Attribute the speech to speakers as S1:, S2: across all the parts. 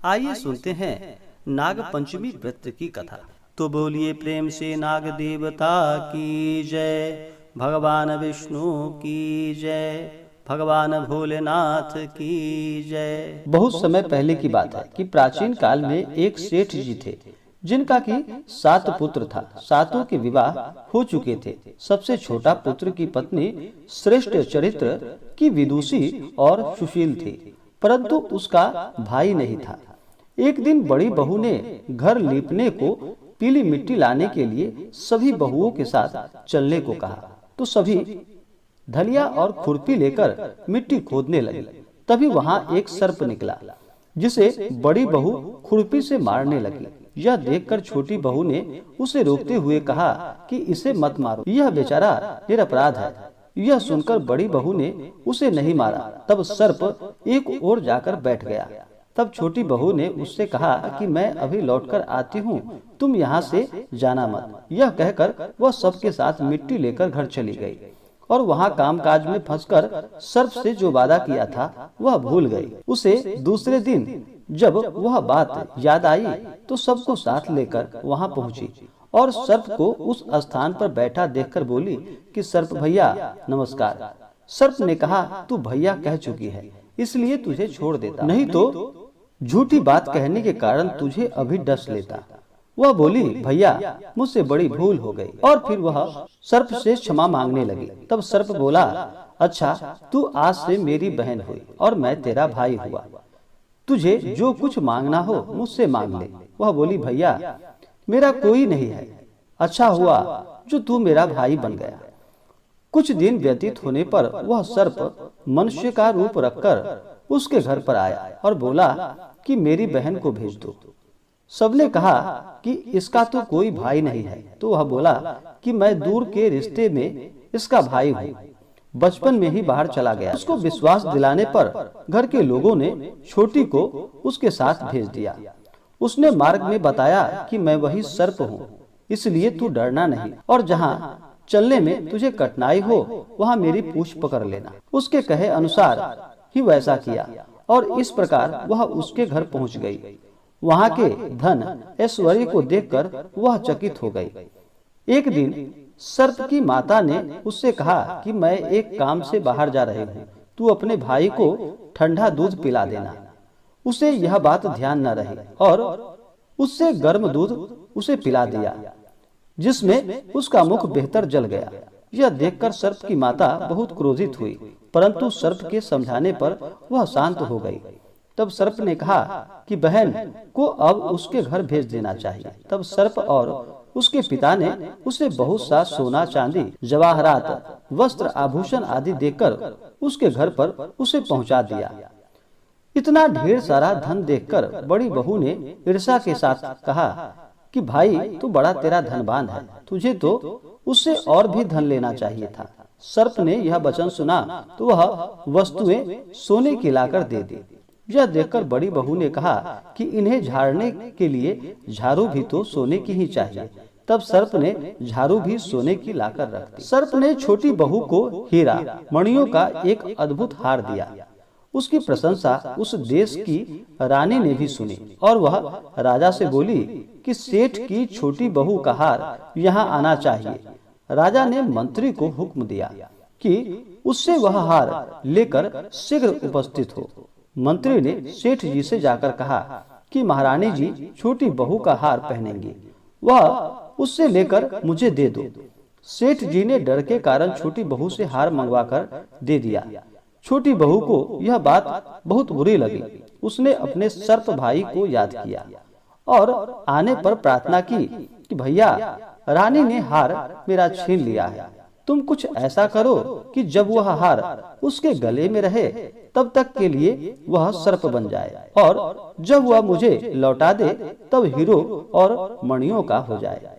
S1: आइए सुनते हैं नाग पंचमी व्रत की कथा। तो बोलिए प्रेम से नाग देवता की जय, भगवान विष्णु की जय, भगवान भोलेनाथ की जय। बहुत समय पहले की बात है कि प्राचीन काल में एक सेठ जी थे जिनका की 7 पुत्र था। 7 के विवाह हो चुके थे। सबसे छोटा पुत्र की पत्नी श्रेष्ठ चरित्र की विदुषी और सुशील थी, परंतु उसका भाई नहीं था। एक दिन बड़ी बहू ने घर लीपने को पीली मिट्टी लाने के लिए सभी बहुओं के साथ चलने को कहा, तो सभी ढलिया और खुरपी लेकर मिट्टी खोदने लगे। तभी वहां एक सर्प निकला जिसे बड़ी बहू खुरपी से मारने लगी। यह देखकर छोटी बहू ने उसे रोकते हुए कहा कि इसे मत मारो, यह बेचारा निरपराध है। यह सुनकर बड़ी बहू ने उसे नहीं मारा। तब सर्प एक ओर जाकर बैठ गया। तब छोटी बहू ने उससे कहा कि मैं अभी लौटकर आती हूँ, तुम यहाँ से जाना मत। यह कहकर वह सबके साथ मिट्टी लेकर घर चली गई और वहाँ कामकाज में फंसकर सर्प से जो वादा किया था वह भूल गई। उसे दूसरे दिन जब वह बात याद आई तो सबको साथ लेकर वहाँ पहुँची और सर्प को उस स्थान पर बैठा देखकर बोली कि सर्प भैया नमस्कार। सर्प ने कहा तू भैया कह चुकी है, इसलिए तुझे छोड़ देता, नहीं तो झूठी बात कहने के कारण तुझे अभी डस लेता। वह बोली भैया मुझसे बड़ी भूल हो गई, और फिर वह सर्प से क्षमा मांगने लगी। तब सर्प बोला अच्छा, तू आज से मेरी बहन हुई और मैं तेरा भाई हुआ, तुझे जो कुछ मांगना हो मुझसे मांग ले। वह बोली भैया मेरा कोई नहीं है, अच्छा हुआ जो तू मेरा भाई बन गया। कुछ दिन व्यतीत होने पर वह सर्प मनुष्य का रूप रखकर उसके घर पर आया और बोला कि मेरी बहन को भेज दो। सबने कहा कि इसका तो कोई भाई नहीं है। तो वह बोला कि मैं दूर के रिश्ते में इसका भाई हूँ, बचपन में ही बाहर चला गया। उसको विश्वास दिलाने पर घर के लोगों ने छोटी को उसके साथ भेज दिया। उसने मार्ग में बताया कि मैं वही सर्प हूँ, इसलिए तू डरना नहीं, और जहाँ चलने में तुझे कठिनाई हो वहाँ मेरी पूंछ पकड़ लेना। उसके कहे अनुसार ही वैसा किया और इस प्रकार वह उसके घर पहुँच गई। वहाँ के धन ऐश्वर्य को देखकर वह चकित हो गई। एक दिन सर्प की माता ने उससे कहा कि मैं एक काम से बाहर जा रही हूँ, तू अपने भाई को ठंडा दूध पिला देना। उसे यह बात ध्यान न रही और उससे गर्म दूध उसे पिला दिया, जिसमें उसका मुख बेहतर जल गया। यह देखकर सर्प की माता बहुत क्रोधित हुई, परंतु सर्प के समझाने पर वह शांत हो गई। तब सर्प ने कहा कि बहन को अब उसके घर भेज देना चाहिए। तब सर्प और उसके पिता ने उसे बहुत सा सोना चांदी जवाहरात वस्त्र आभूषण आदि देकर उसके घर पर उसे पहुंचा दिया। इतना ढेर सारा धन देखकर बड़ी बहू ने ईर्ष्या के साथ कहा कि भाई तू बड़ा तेरा धनवान है, तुझे तो उससे और भी धन लेना चाहिए था। सर्प ने यह वचन सुना तो वह वस्तुएं सोने की लाकर दे दी। यह देखकर बड़ी बहू ने कहा कि इन्हें झाड़ने के लिए झाड़ू भी तो सोने की ही चाहिए। तब सर्प ने झाड़ू भी सोने की लाकर रख दी। सर्प ने छोटी बहू को हीरा मणियों का एक अद्भुत हार दिया। उसकी प्रशंसा उस देश की रानी ने भी सुनी और वह राजा से बोली कि सेठ की छोटी बहू का हार यहाँ आना चाहिए। राजा ने मंत्री को हुक्म दिया कि उससे वह हार लेकर शीघ्र उपस्थित हो। मंत्री ने सेठ जी से जाकर कहा कि महारानी जी छोटी बहू का हार पहनेंगी, वह उससे लेकर मुझे दे दो। सेठ जी ने डर के कारण छोटी बहू से हार मंगवाकर दे दिया। छोटी बहू को यह बात बहुत बुरी लगी। उसने अपने सर्प भाई को याद किया और आने पर प्रार्थना की कि भैया रानी ने हार मेरा छीन लिया है, तुम कुछ ऐसा करो कि जब वह हार उसके गले में रहे तब तक के लिए वह सर्प बन जाए, और जब वह मुझे लौटा दे तब हीरो और मणियों का हो जाए।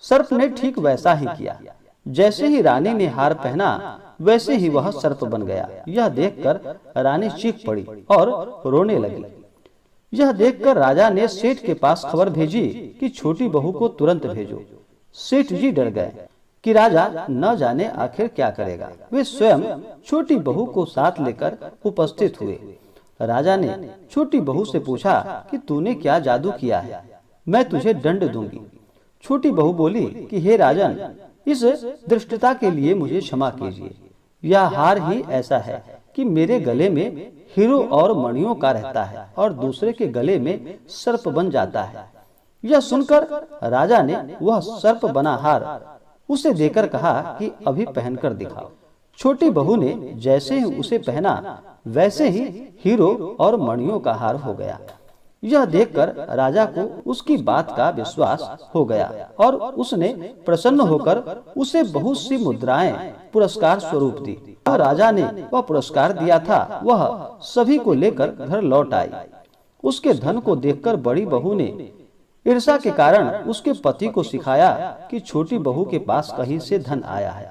S1: सर्प ने ठीक वैसा ही किया। जैसे ही रानी ने हार पहना वैसे ही वह सर्प बन गया। यह देखकर रानी चीख पड़ी और रोने लगी। यह देखकर राजा ने सेठ के पास खबर भेजी कि छोटी बहू को तुरंत भेजो। सेठ जी डर गए कि राजा न जाने आखिर क्या करेगा। वे स्वयं छोटी बहू को साथ लेकर उपस्थित हुए। राजा ने छोटी बहू से पूछा कि तूने क्या जादू किया है, मैं तुझे दंड दूंगी। छोटी बहू बोली कि हे राजन, इस दृष्टता के लिए मुझे क्षमा कीजिए। यह हार ही ऐसा है कि मेरे गले में हीरो और मणियों का रहता है और दूसरे के गले में सर्प बन जाता है। यह सुनकर राजा ने वह सर्प बना हार उसे देकर कहा कि अभी पहनकर दिखाओ। छोटी बहू ने जैसे ही उसे पहना वैसे ही हीरो और मणियों का हार हो गया। यह देखकर राजा को उसकी बात का विश्वास हो गया और उसने प्रसन्न होकर उसे बहुत सी मुद्राएं पुरस्कार स्वरूप दी। राजा ने वह पुरस्कार दिया था वह सभी को लेकर घर लौट आई। उसके धन को देखकर बड़ी बहू ने ईर्ष्या के कारण उसके पति को सिखाया कि छोटी बहू के पास कहीं से धन आया है।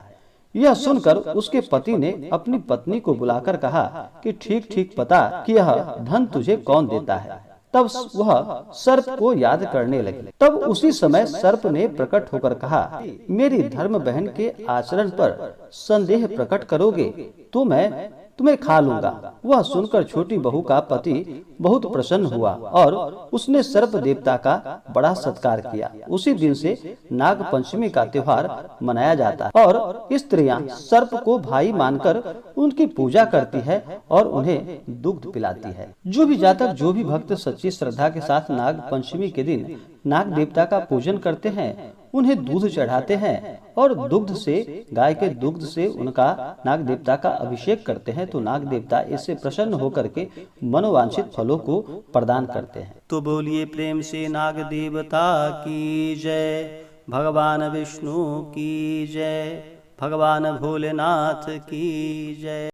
S1: यह सुनकर उसके पति ने अपनी पत्नी को बुलाकर कहा कि ठीक ठीक पता कि यह धन तुझे कौन देता है। तब वह सर्प को याद करने लगी। तब उसी समय सर्प ने प्रकट होकर कहा, मेरी धर्म बहन के आचरण पर संदेह प्रकट करोगे तो मैं तुम्हें खा लूंगा। वह सुनकर छोटी बहू का पति बहुत प्रसन्न हुआ और उसने सर्प देवता का बड़ा सत्कार किया। उसी दिन से नाग पंचमी का त्योहार मनाया जाता है और स्त्रियां सर्प को भाई मानकर उनकी पूजा करती है और उन्हें दुग्ध पिलाती है। जो भी जातक, जो भी भक्त सच्ची श्रद्धा के साथ नाग पंचमी के दिन नाग देवता का पूजन करते हैं, उन्हें दूध चढ़ाते हैं और दुग्ध से, गाय के दुग्ध से उनका नाग देवता का अभिषेक करते हैं, तो नाग देवता इससे प्रसन्न होकर के मनोवांछित फलों को प्रदान करते हैं। तो बोलिए प्रेम से नाग देवता की जय, भगवान विष्णु की जय, भगवान भोलेनाथ की जय।